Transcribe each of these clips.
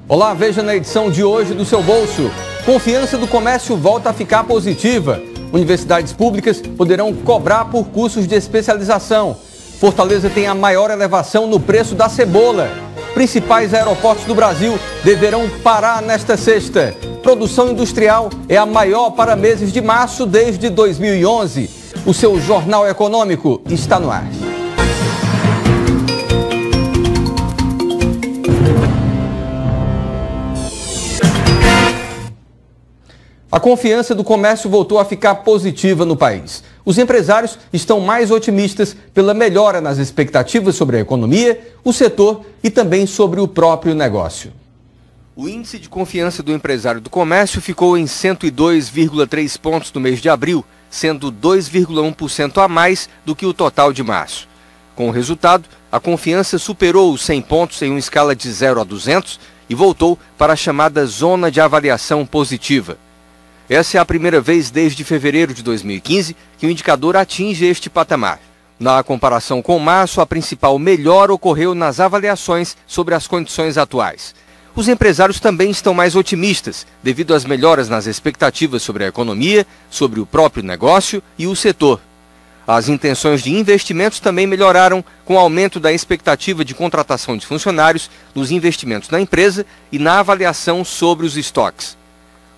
Olá, veja na edição de hoje do Seu Bolso. Confiança do comércio volta a ficar positiva. Universidades públicas poderão cobrar por cursos de especialização. Fortaleza tem a maior elevação no preço da cebola. Principais aeroportos do Brasil deverão parar nesta sexta. Produção industrial é a maior para meses de março desde 2011. O seu Jornal Econômico está no ar. A confiança do comércio voltou a ficar positiva no país. Os empresários estão mais otimistas pela melhora nas expectativas sobre a economia, o setor e também sobre o próprio negócio. O índice de confiança do empresário do comércio ficou em 102,3 pontos no mês de abril, sendo 2,1% a mais do que o total de março. Com o resultado, a confiança superou os 100 pontos em uma escala de 0 a 200 e voltou para a chamada zona de avaliação positiva. Essa é a primeira vez desde fevereiro de 2015 que o indicador atinge este patamar. Na comparação com março, a principal melhora ocorreu nas avaliações sobre as condições atuais. Os empresários também estão mais otimistas, devido às melhoras nas expectativas sobre a economia, sobre o próprio negócio e o setor. As intenções de investimentos também melhoraram com o aumento da expectativa de contratação de funcionários, nos investimentos na empresa e na avaliação sobre os estoques.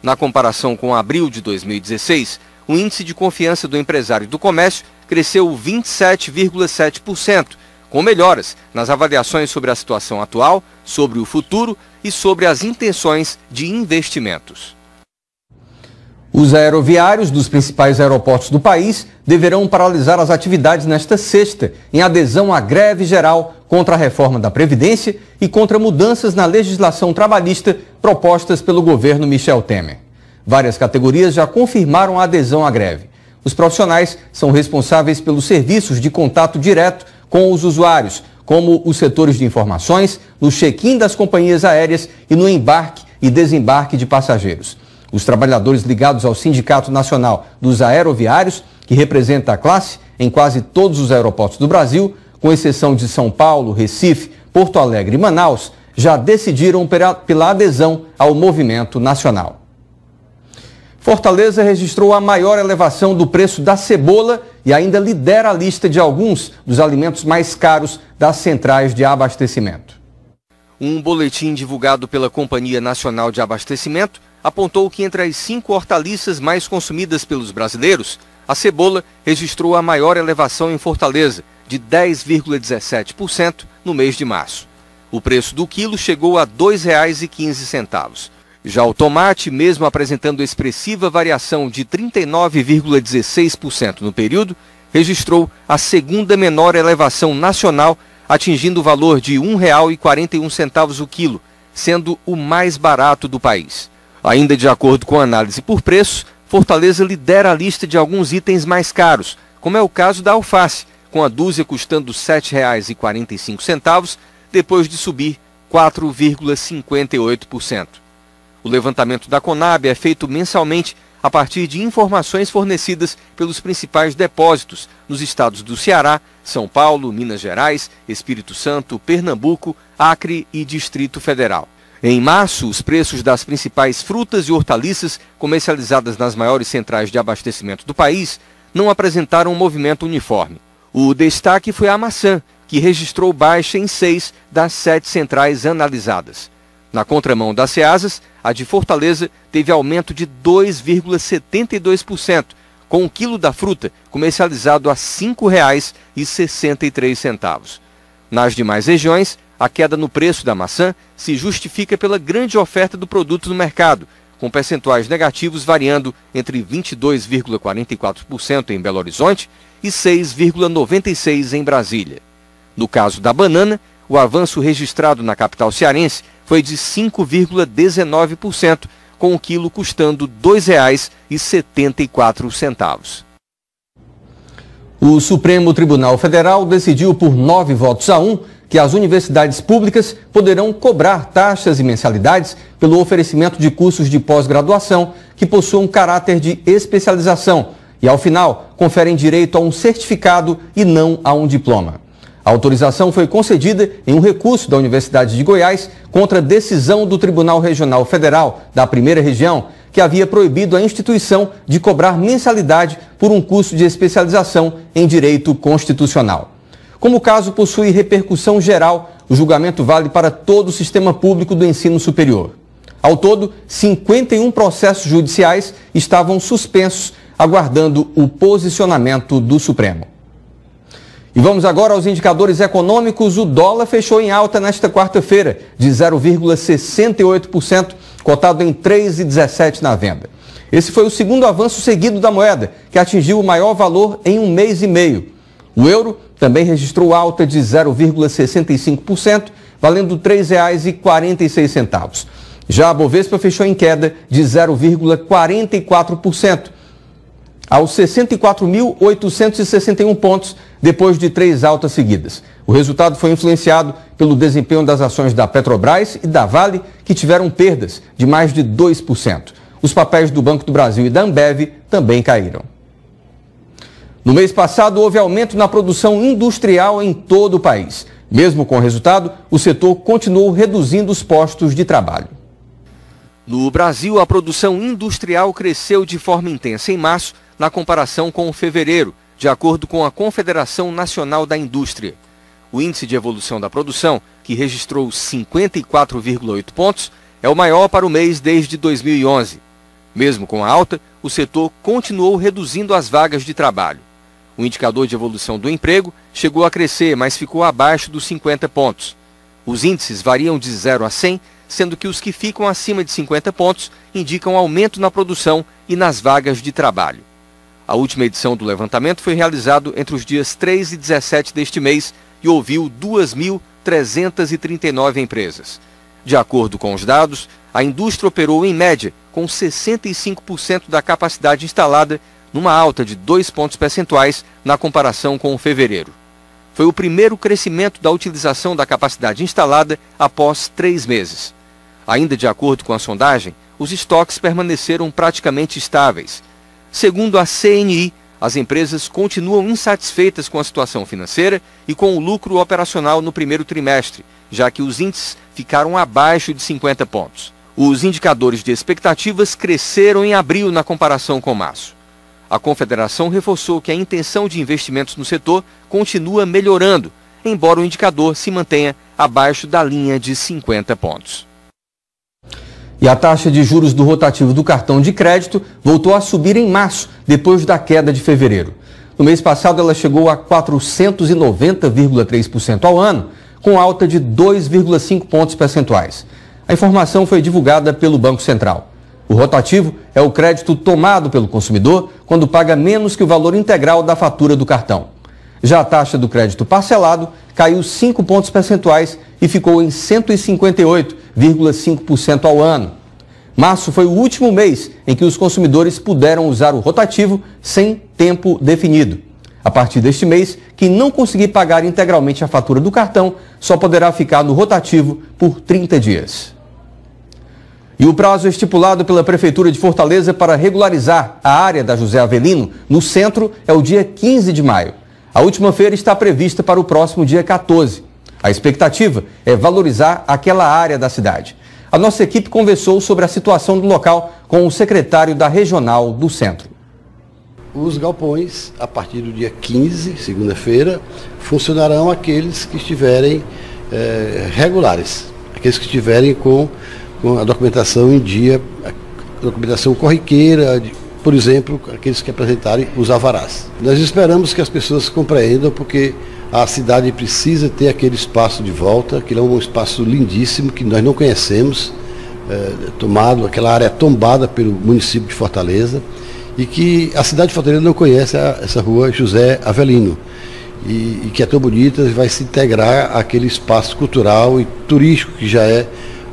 Na comparação com abril de 2016, o índice de confiança do empresário do comércio cresceu 27,7%, com melhoras nas avaliações sobre a situação atual, sobre o futuro e sobre as intenções de investimentos. Os aeroviários dos principais aeroportos do país deverão paralisar as atividades nesta sexta, em adesão à greve geral contra a reforma da Previdência e contra mudanças na legislação trabalhista propostas pelo governo Michel Temer. Várias categorias já confirmaram a adesão à greve. Os profissionais são responsáveis pelos serviços de contato direto com os usuários, como os setores de informações, no check-in das companhias aéreas e no embarque e desembarque de passageiros. Os trabalhadores ligados ao Sindicato Nacional dos Aeroviários, que representa a classe em quase todos os aeroportos do Brasil, com exceção de São Paulo, Recife, Porto Alegre e Manaus, já decidiram pela adesão ao movimento nacional. Fortaleza registrou a maior elevação do preço da cebola e ainda lidera a lista de alguns dos alimentos mais caros das centrais de abastecimento. Um boletim divulgado pela Companhia Nacional de Abastecimento apontou que entre as 5 hortaliças mais consumidas pelos brasileiros, a cebola registrou a maior elevação em Fortaleza, de 10,17% no mês de março. O preço do quilo chegou a R$ 2,15. Já o tomate, mesmo apresentando expressiva variação de 39,16% no período, registrou a segunda menor elevação nacional, atingindo o valor de R$ 1,41 o quilo, sendo o mais barato do país. Ainda de acordo com a análise por preços, Fortaleza lidera a lista de alguns itens mais caros, como é o caso da alface, com a dúzia custando R$ 7,45, depois de subir 4,58%. O levantamento da Conab é feito mensalmente a partir de informações fornecidas pelos principais depósitos nos estados do Ceará, São Paulo, Minas Gerais, Espírito Santo, Pernambuco, Acre e Distrito Federal. Em março, os preços das principais frutas e hortaliças comercializadas nas maiores centrais de abastecimento do país não apresentaram um movimento uniforme. O destaque foi a maçã, que registrou baixa em 6 das 7 centrais analisadas. Na contramão das Ceasas, a de Fortaleza teve aumento de 2,72%, com o quilo da fruta comercializado a R$ 5,63. Nas demais regiões, a queda no preço da maçã se justifica pela grande oferta do produto no mercado, com percentuais negativos variando entre 22,44% em Belo Horizonte e 6,96% em Brasília. No caso da banana, o avanço registrado na capital cearense foi de 5,19%, com o quilo custando R$ 2,74. O Supremo Tribunal Federal decidiu por 9 votos a 1 que as universidades públicas poderão cobrar taxas e mensalidades pelo oferecimento de cursos de pós-graduação que possuam caráter de especialização e, ao final, conferem direito a um certificado e não a um diploma. A autorização foi concedida em um recurso da Universidade de Goiás contra a decisão do Tribunal Regional Federal da Primeira Região, que havia proibido a instituição de cobrar mensalidade por um curso de especialização em Direito Constitucional. Como o caso possui repercussão geral, o julgamento vale para todo o sistema público do ensino superior. Ao todo, 51 processos judiciais estavam suspensos, aguardando o posicionamento do Supremo. E vamos agora aos indicadores econômicos. O dólar fechou em alta nesta quarta-feira, de 0,68%, cotado em R$ 3,17 na venda. Esse foi o segundo avanço seguido da moeda, que atingiu o maior valor em um mês e meio. O euro também registrou alta de 0,65%, valendo R$ 3,46. Já a Bovespa fechou em queda de 0,44%, aos 64.861 pontos, depois de 3 altas seguidas. O resultado foi influenciado pelo desempenho das ações da Petrobras e da Vale, que tiveram perdas de mais de 2%. Os papéis do Banco do Brasil e da Ambev também caíram. No mês passado, houve aumento na produção industrial em todo o país. Mesmo com o resultado, o setor continuou reduzindo os postos de trabalho. No Brasil, a produção industrial cresceu de forma intensa em março, na comparação com fevereiro, de acordo com a Confederação Nacional da Indústria. O índice de evolução da produção, que registrou 54,8 pontos, é o maior para o mês desde 2011. Mesmo com a alta, o setor continuou reduzindo as vagas de trabalho. O indicador de evolução do emprego chegou a crescer, mas ficou abaixo dos 50 pontos. Os índices variam de 0 a 100, sendo que os que ficam acima de 50 pontos indicam aumento na produção e nas vagas de trabalho. A última edição do levantamento foi realizada entre os dias 3 e 17 deste mês e ouviu 2.339 empresas. De acordo com os dados, a indústria operou em média com 65% da capacidade instalada, numa alta de 2 pontos percentuais na comparação com fevereiro. Foi o primeiro crescimento da utilização da capacidade instalada após 3 meses. Ainda de acordo com a sondagem, os estoques permaneceram praticamente estáveis. Segundo a CNI, as empresas continuam insatisfeitas com a situação financeira e com o lucro operacional no primeiro trimestre, já que os índices ficaram abaixo de 50 pontos. Os indicadores de expectativas cresceram em abril na comparação com março. A Confederação reforçou que a intenção de investimentos no setor continua melhorando, embora o indicador se mantenha abaixo da linha de 50 pontos. E a taxa de juros do rotativo do cartão de crédito voltou a subir em março, depois da queda de fevereiro. No mês passado, ela chegou a 490,3% ao ano, com alta de 2,5 pontos percentuais. A informação foi divulgada pelo Banco Central. O rotativo é o crédito tomado pelo consumidor quando paga menos que o valor integral da fatura do cartão. Já a taxa do crédito parcelado caiu 5 pontos percentuais e ficou em 158,5% ao ano. Março foi o último mês em que os consumidores puderam usar o rotativo sem tempo definido. A partir deste mês, quem não conseguir pagar integralmente a fatura do cartão só poderá ficar no rotativo por 30 dias. E o prazo estipulado pela Prefeitura de Fortaleza para regularizar a área da José Avelino, no centro, é o dia 15 de maio. A última feira está prevista para o próximo dia 14. A expectativa é valorizar aquela área da cidade. A nossa equipe conversou sobre a situação do local com o secretário da Regional do Centro. Os galpões, a partir do dia 15, segunda-feira, funcionarão aqueles que estiverem regulares, aqueles que estiverem com a documentação em dia, a documentação corriqueira, por exemplo, aqueles que apresentarem os alvarás. Nós esperamos que as pessoas compreendam, porque a cidade precisa ter aquele espaço de volta, que é um espaço lindíssimo, que nós não conhecemos, tomado, aquela área tombada pelo município de Fortaleza, e que a cidade de Fortaleza não conhece essa rua José Avelino, e que é tão bonita, vai se integrar àquele espaço cultural e turístico que já é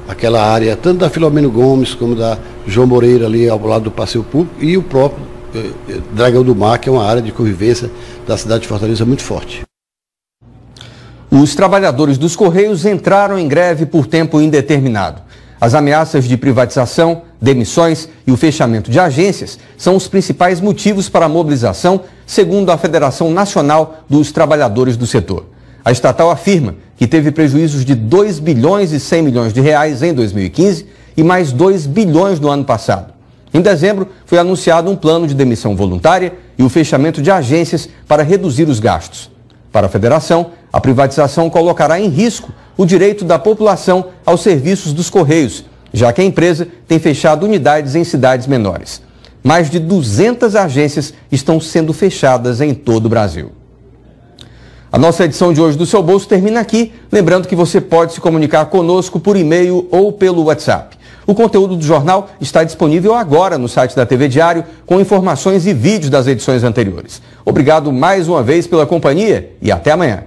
aquela área, tanto da Filomeno Gomes como da João Moreira, ali ao lado do Passeio Público, e o próprio Dragão do Mar, que é uma área de convivência da cidade de Fortaleza muito forte. Os trabalhadores dos Correios entraram em greve por tempo indeterminado. As ameaças de privatização, demissões e o fechamento de agências são os principais motivos para a mobilização, segundo a Federação Nacional dos Trabalhadores do Setor. A estatal afirma que teve prejuízos de 2 bilhões e 100 milhões de reais em 2015 e mais 2 bilhões no ano passado. Em dezembro, foi anunciado um plano de demissão voluntária e o fechamento de agências para reduzir os gastos. Para a federação, a privatização colocará em risco o direito da população aos serviços dos Correios, já que a empresa tem fechado unidades em cidades menores. Mais de 200 agências estão sendo fechadas em todo o Brasil. A nossa edição de hoje do Seu Bolso termina aqui. Lembrando que você pode se comunicar conosco por e-mail ou pelo WhatsApp. O conteúdo do jornal está disponível agora no site da TV Diário, com informações e vídeos das edições anteriores. Obrigado mais uma vez pela companhia e até amanhã.